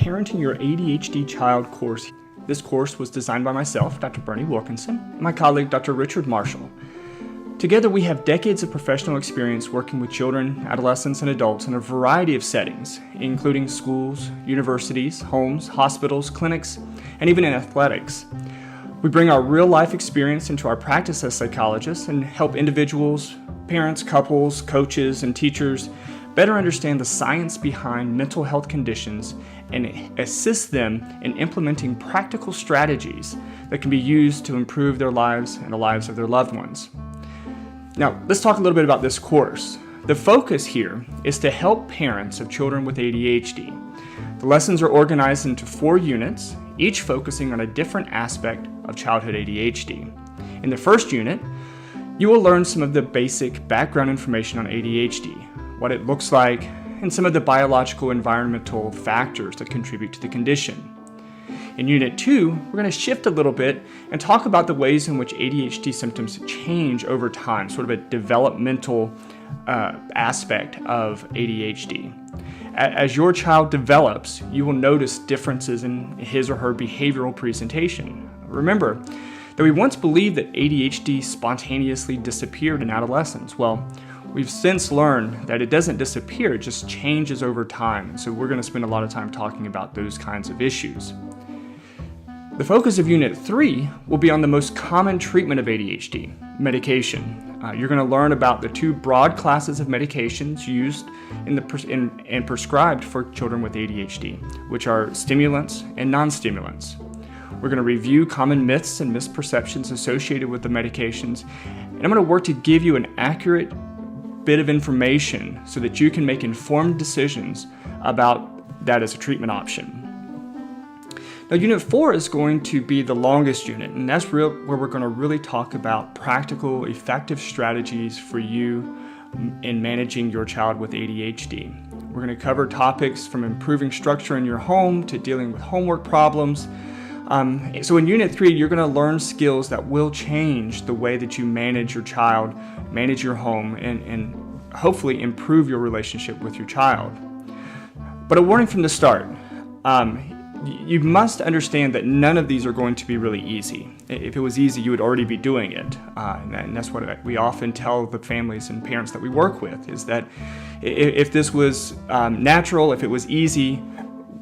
Parenting Your ADHD Child course. This course was designed by myself, Dr. Berney Wilkinson, and my colleague, Dr. Richard Marshall. Together, we have decades of professional experience working with children, adolescents, and adults in a variety of settings, including schools, universities, homes, hospitals, clinics, and even in athletics. We bring our real-life experience into our practice as psychologists and help individuals, parents, couples, coaches, and teachers better understand the science behind mental health conditions and assist them in implementing practical strategies that can be used to improve their lives and the lives of their loved ones. Now, let's talk a little bit about this course. The focus here is to help parents of children with ADHD. The lessons are organized into 4 units, each focusing on a different aspect of childhood ADHD. In the first unit, you will learn some of the basic background information on ADHD, what it looks like, and some of the biological environmental factors that contribute to the condition. In Unit 2, we're going to shift a little bit and talk about the ways in which ADHD symptoms change over time, sort of a developmental aspect of ADHD. As your child develops, you will notice differences in his or her behavioral presentation. Remember that we once believed that ADHD spontaneously disappeared in adolescence. Well, we've since learned that it doesn't disappear, it just changes over time. So we're going to spend a lot of time talking about those kinds of issues. The focus of Unit 3 will be on the most common treatment of ADHD, medication. You're going to learn about the 2 broad classes of medications used and prescribed for children with ADHD, which are stimulants and non-stimulants. We're going to review common myths and misperceptions associated with the medications, and I'm going to work to give you an accurate bit of information so that you can make informed decisions about that as a treatment option. Now, Unit 4 is going to be the longest unit, and that's where we're going to really talk about practical, effective strategies for you in managing your child with ADHD. We're going to cover topics from improving structure in your home to dealing with homework problems. So in Unit 3, you're going to learn skills that will change the way that you manage your child, manage your home, and hopefully improve your relationship with your child. But a warning from the start. You must understand that none of these are going to be really easy. If it was easy, you would already be doing it. And that's what we often tell the families and parents that we work with, is that if this was natural, if it was easy,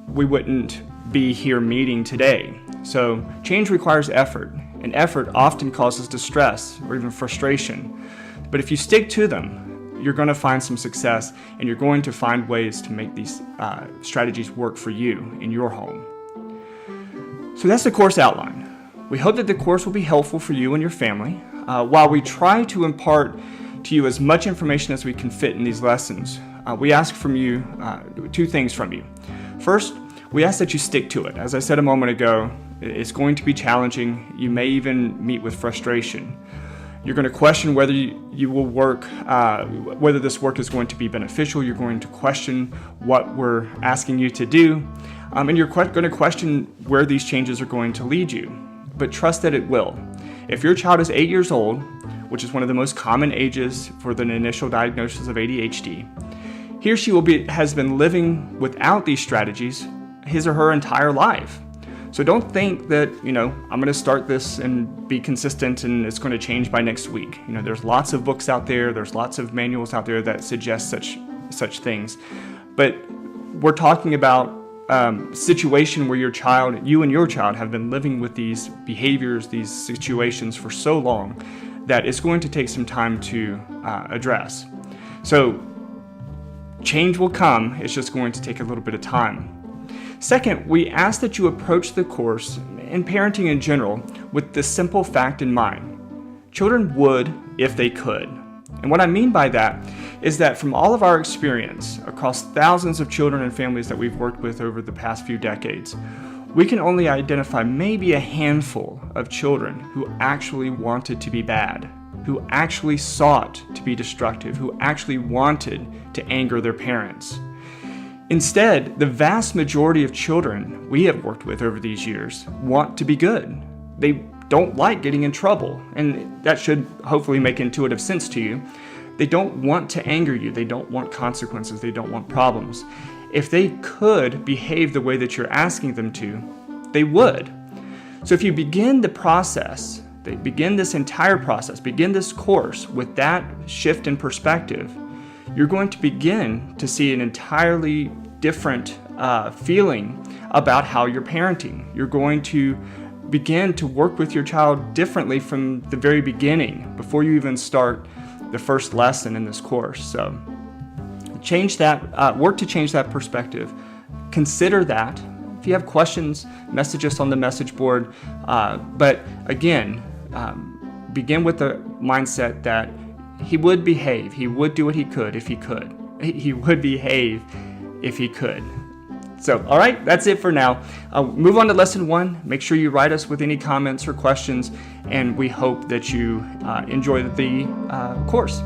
we wouldn't be here meeting today. So change requires effort, and effort often causes distress or even frustration. But if you stick to them, you're going to find some success, and you're going to find ways to make these strategies work for you in your home. So that's the course outline. We hope that the course will be helpful for you and your family. While we try to impart to you as much information as we can fit in these lessons, we ask from you 2 things from you. First, we ask that you stick to it. As I said a moment ago, it's going to be challenging. You may even meet with frustration. You're going to question whether you will work, whether this work is going to be beneficial. You're going to question what we're asking you to do. And you're going to question where these changes are going to lead you. But trust that it will. If your child is 8 years old, which is one of the most common ages for the initial diagnosis of ADHD, he or she has been living without these strategies his or her entire life. So don't think that, I'm going to start this and be consistent and it's going to change by next week. There's lots of books out there, there's lots of manuals out there that suggest such things. But we're talking about situation where you and your child have been living with these behaviors, these situations for so long that it's going to take some time to address. So change will come, it's just going to take a little bit of time. Second, we ask that you approach the course and parenting in general with the simple fact in mind. Children would if they could. And what I mean by that is that from all of our experience across thousands of children and families that we've worked with over the past few decades, we can only identify maybe a handful of children who actually wanted to be bad, who actually sought to be destructive, who actually wanted to anger their parents. Instead, the vast majority of children we have worked with over these years want to be good. They don't like getting in trouble, and that should hopefully make intuitive sense to you. They don't want to anger you. They don't want consequences. They don't want problems. if they could behave the way that you're asking them to, they would. So if you begin the process, begin this entire process, begin this course with that shift in perspective, you're going to begin to see an entirely different feeling about how you're parenting. You're going to begin to work with your child differently from the very beginning, before you even start the first lesson in this course. So change that, work to change that perspective. Consider that. If you have questions, message us on the message board. But again, begin with the mindset that he would behave. He would do what he could if he could. He would behave if he could. So, all right, that's it for now. Move on to lesson 1. Make sure you write us with any comments or questions, and we hope that you enjoy the course.